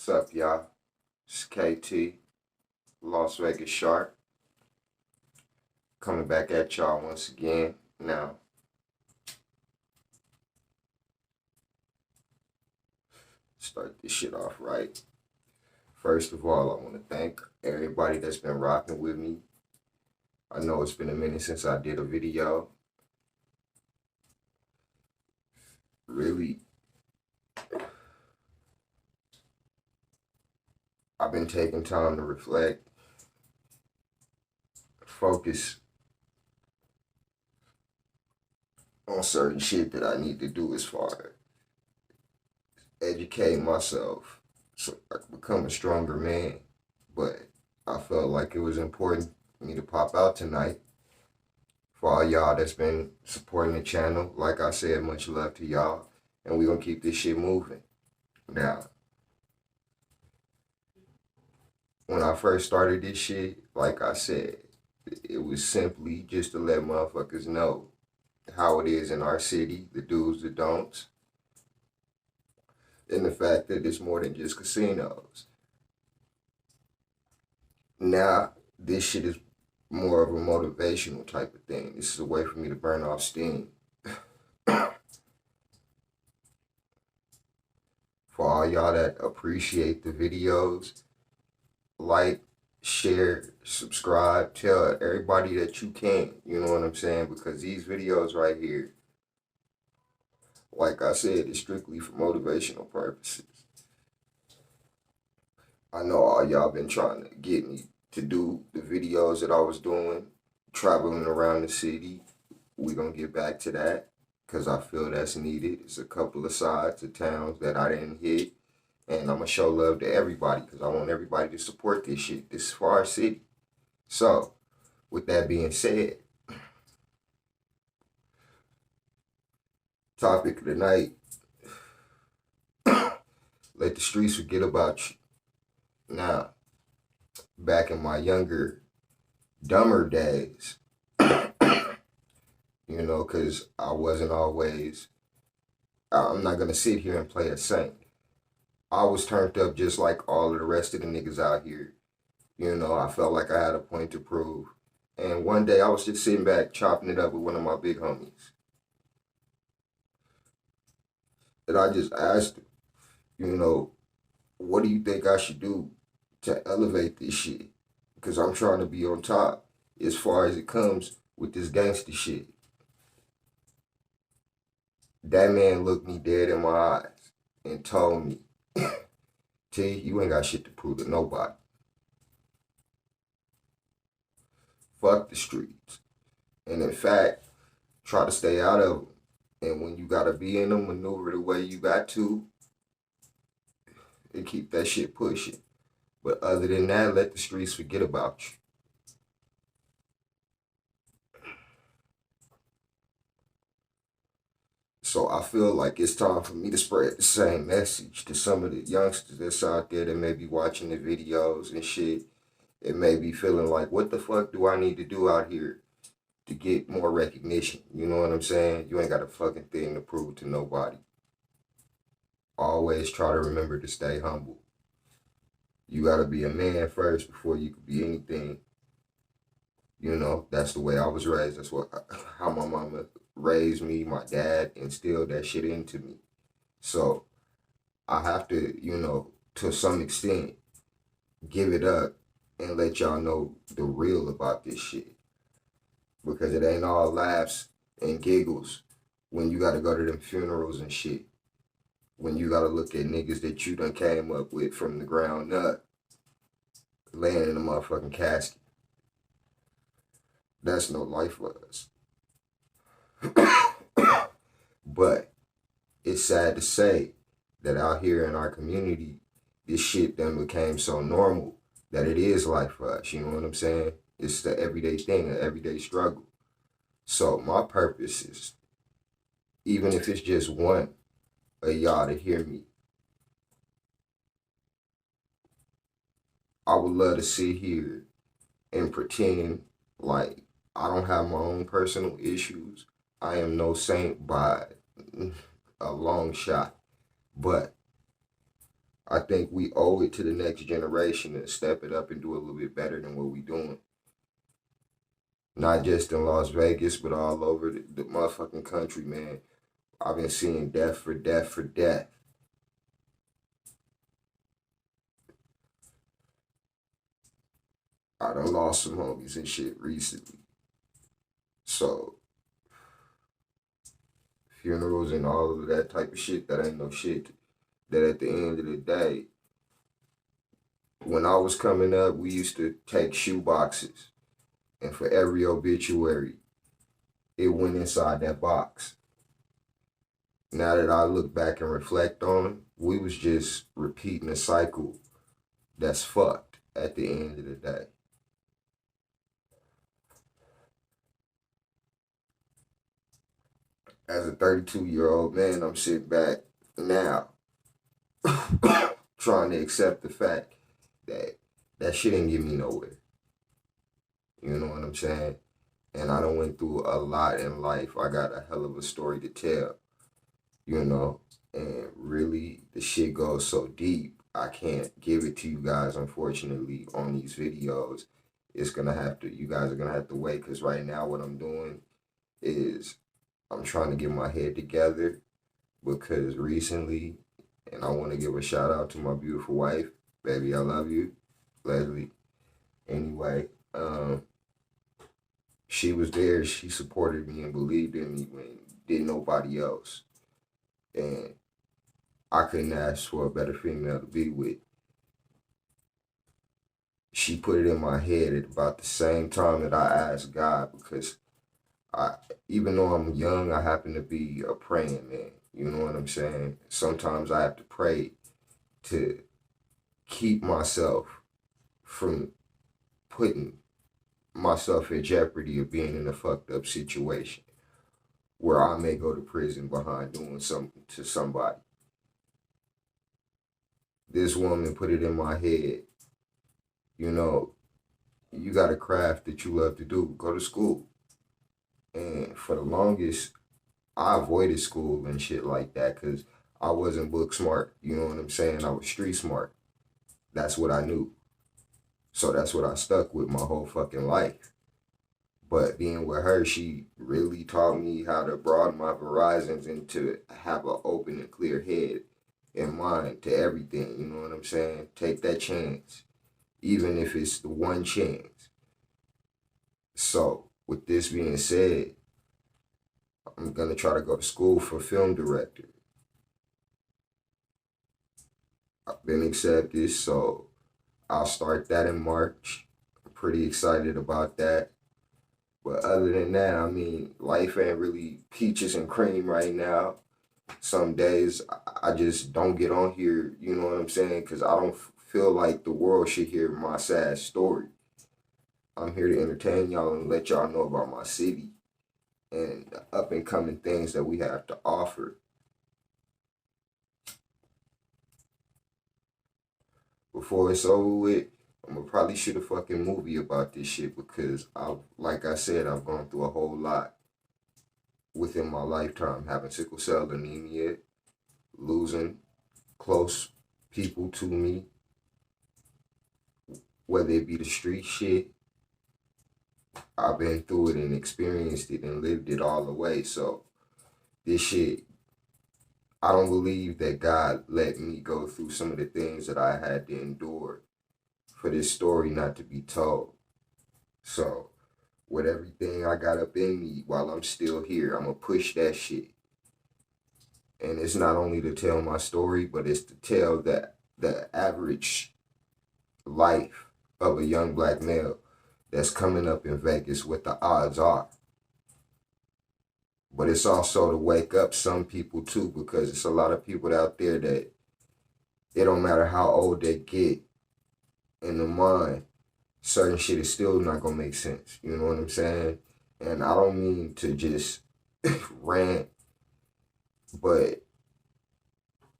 What's up, y'all? It's KT, Las Vegas Shark, coming back at y'all once again. Now, start this shit off right. First of all, I want to thank everybody that's been rocking with me. I know it's been a minute since I did a video. Really, I've been taking time to reflect, focus on certain shit that I need to do as far as educate myself so I can become a stronger man. But I felt like it was important for me to pop out tonight for all y'all that's been supporting the channel. Like I said, much love to y'all. And we're going to keep this shit moving. Now, when I first started this shit, like I said, it was simply just to let motherfuckers know how it is in our city, the do's, the don'ts, and the fact that it's more than just casinos. Now, this shit is more of a motivational type of thing. This is a way for me to burn off steam. For all y'all that appreciate the videos, like, share, subscribe, tell everybody that you can, you know what I'm saying? Because these videos right here, like I said, is strictly for motivational purposes. I know all y'all been trying to get me to do the videos that I was doing, traveling around the city. We're going to get back to that because I feel that's needed. It's a couple of sides of towns that I didn't hit. And I'm going to show love to everybody because I want everybody to support this shit. This is for our city. So, with that being said, topic of the night, let the streets forget about you. Now, back in my younger, dumber days, you know, because I wasn't always, I'm not going to sit here and play a saint. I was turned up just like all of the rest of the niggas out here. You know, I felt like I had a point to prove. And one day I was just sitting back chopping it up with one of my big homies. And I just asked him, you know, what do you think I should do to elevate this shit? Because I'm trying to be on top as far as it comes with this gangster shit. That man looked me dead in my eyes and told me, T, you ain't got shit to prove to nobody. Fuck the streets. And in fact, try to stay out of them. And when you gotta be in them, maneuver the way you got to and keep that shit pushing. But other than that, let the streets forget about you. So I feel like it's time for me to spread the same message to some of the youngsters that's out there that may be watching the videos and shit. It may be feeling like, what the fuck do I need to do out here to get more recognition? You know what I'm saying? You ain't got a fucking thing to prove to nobody. Always try to remember to stay humble. You gotta be a man first before you could be anything. You know, that's the way I was raised. That's how my mama raised me. My dad instilled that shit into me. So I have to, you know, to some extent, give it up and let y'all know the real about this shit. Because it ain't all laughs and giggles when you gotta go to them funerals and shit. When you gotta look at niggas that you done came up with from the ground up, laying in a motherfucking casket. That's no life for us. But it's sad to say that out here in our community, this shit done became so normal that it is life for us. You know what I'm saying? It's the everyday thing, an everyday struggle. So my purpose is, even if it's just one of y'all to hear me, I would love to sit here and pretend like I don't have my own personal issues. I am no saint by a long shot. But I think we owe it to the next generation to step it up and do a little bit better than what we doing. Not just in Las Vegas, but all over the motherfucking country, man. I've been seeing death for death for death. I done lost some homies and shit recently. So funerals and all of that type of shit, that ain't no shit. That at the end of the day, when I was coming up, we used to take shoe boxes, and for every obituary, it went inside that box. Now that I look back and reflect on it, we was just repeating a cycle that's fucked at the end of the day. As a 32-year-old man, I'm sitting back now trying to accept the fact that that shit ain't get me nowhere. You know what I'm saying? And I done went through a lot in life. I got a hell of a story to tell, you know, and really the shit goes so deep. I can't give it to you guys, unfortunately, on these videos. It's gonna have to, you guys are gonna have to wait, because right now what I'm doing is I'm trying to get my head together, because recently, and I want to give a shout out to my beautiful wife, baby, I love you, Leslie. Anyway, she was there. She supported me and believed in me when didn't nobody else. And I couldn't ask for a better female to be with. She put it in my head at about the same time that I asked God, because I, even though I'm young, I happen to be a praying man. You know what I'm saying? Sometimes I have to pray to keep myself from putting myself in jeopardy of being in a fucked up situation where I may go to prison behind doing something to somebody. This woman put it in my head, you know, you got a craft that you love to do, go to school. And for the longest, I avoided school and shit like that because I wasn't book smart. You know what I'm saying? I was street smart. That's what I knew. So that's what I stuck with my whole fucking life. But being with her, she really taught me how to broaden my horizons and to have an open and clear head and mind to everything. You know what I'm saying? Take that chance, even if it's the one chance. So, with this being said, I'm going to try to go to school for film director. I've been accepted, so I'll start that in March. I'm pretty excited about that. But other than that, I mean, life ain't really peaches and cream right now. Some days I just don't get on here, you know what I'm saying? Because I don't feel like the world should hear my sad story. I'm here to entertain y'all and let y'all know about my city and the up and coming things that we have to offer. Before it's over with, I'm gonna probably shoot a fucking movie about this shit, because like I said, I've gone through a whole lot within my lifetime, having sickle cell anemia, losing close people to me, whether it be the street shit. I've been through it and experienced it and lived it all the way. So this shit, I don't believe that God let me go through some of the things that I had to endure for this story not to be told. So with everything I got up in me while I'm still here, I'm gonna push that shit. And it's not only to tell my story, but it's to tell that the average life of a young black male that's coming up in Vegas, what the odds are. But it's also to wake up some people too, because it's a lot of people out there that it don't matter how old they get, in the mind, certain shit is still not gonna make sense. You know what I'm saying? And I don't mean to just rant, but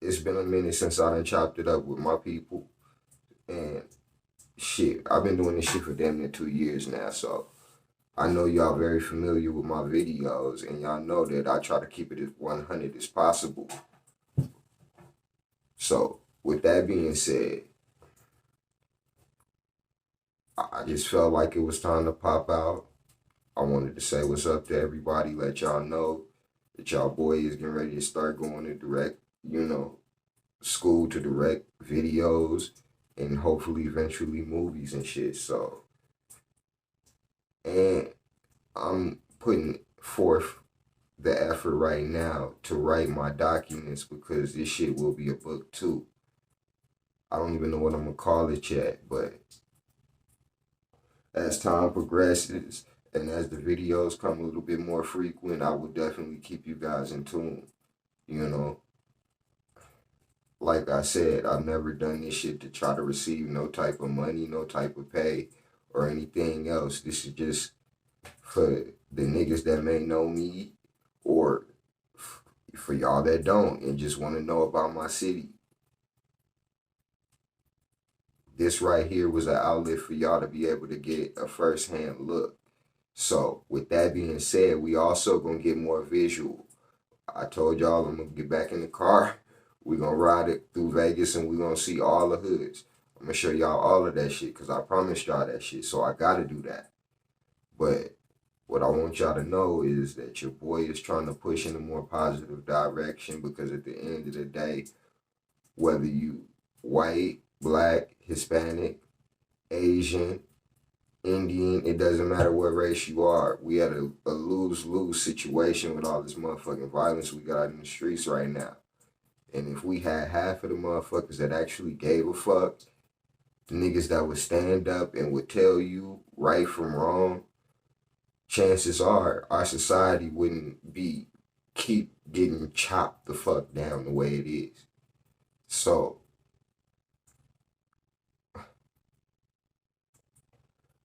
it's been a minute since I done chopped it up with my people. And shit, I've been doing this shit for damn near 2 years now, so I know y'all very familiar with my videos, and y'all know that I try to keep it as 100 as possible. So with that being said, I just felt like it was time to pop out. I wanted to say what's up to everybody, let y'all know that y'all boy is getting ready to start going to direct, school to direct videos and hopefully eventually movies and shit. So, and I'm putting forth the effort right now to write my documents because this shit will be a book too. I don't even know what I'm gonna call it yet, but as time progresses and as the videos come a little bit more frequent, I will definitely keep you guys in tune. You know, like I said, I've never done this shit to try to receive no type of money, no type of pay, or anything else. This is just for the niggas that may know me or for y'all that don't and just want to know about my city. This right here was an outlet for y'all to be able to get a first-hand look. So with that being said, we also gonna get more visual. I told y'all I'm gonna get back in the car. We gonna ride it through Vegas and we gonna see all the hoods. I'm gonna show y'all all of that shit because I promised y'all that shit. So I gotta do that. But what I want y'all to know is that your boy is trying to push in a more positive direction because at the end of the day, whether you white, black, Hispanic, Asian, Indian, it doesn't matter what race you are. We had a lose-lose situation with all this motherfucking violence we got in the streets right now. And if we had half of the motherfuckers that actually gave a fuck, niggas that would stand up and would tell you right from wrong, chances are our society wouldn't be keep getting chopped the fuck down the way it is. So,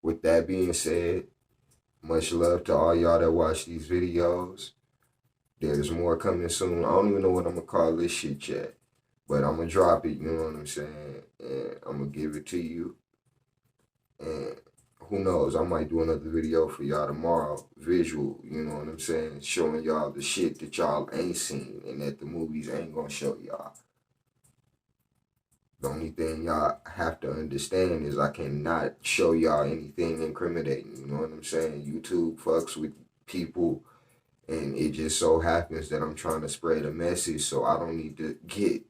with that being said, much love to all y'all that watch these videos. There's more coming soon. I don't even know what I'm gonna call this shit yet, but I'm gonna drop it. You know what I'm saying? And I'm gonna give it to you. And who knows? I might do another video for y'all tomorrow, visual. You know what I'm saying? Showing y'all the shit that y'all ain't seen and that the movies ain't gonna show y'all. The only thing y'all have to understand is I cannot show y'all anything incriminating. You know what I'm saying? YouTube fucks with people, and it just so happens that I'm trying to spread a message, so I don't need to get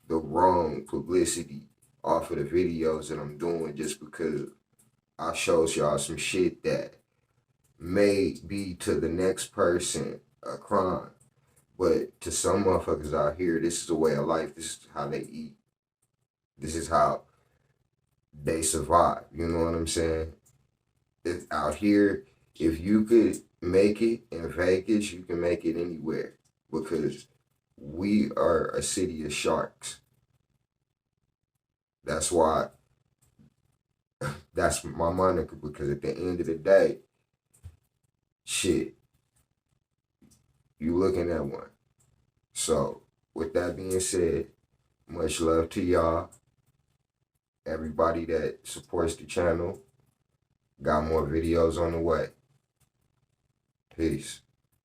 the wrong publicity off of the videos that I'm doing just because I shows y'all some shit that may be to the next person a crime. But to some motherfuckers out here, this is a way of life. This is how they eat. This is how they survive. You know what I'm saying? Out here, if you could make it in Vegas, you can make it anywhere because we are a city of sharks. That's why that's my moniker because at the end of the day, shit, you looking at one. So with that being said, much love to y'all. Everybody that supports the channel, got more videos on the way. Peace.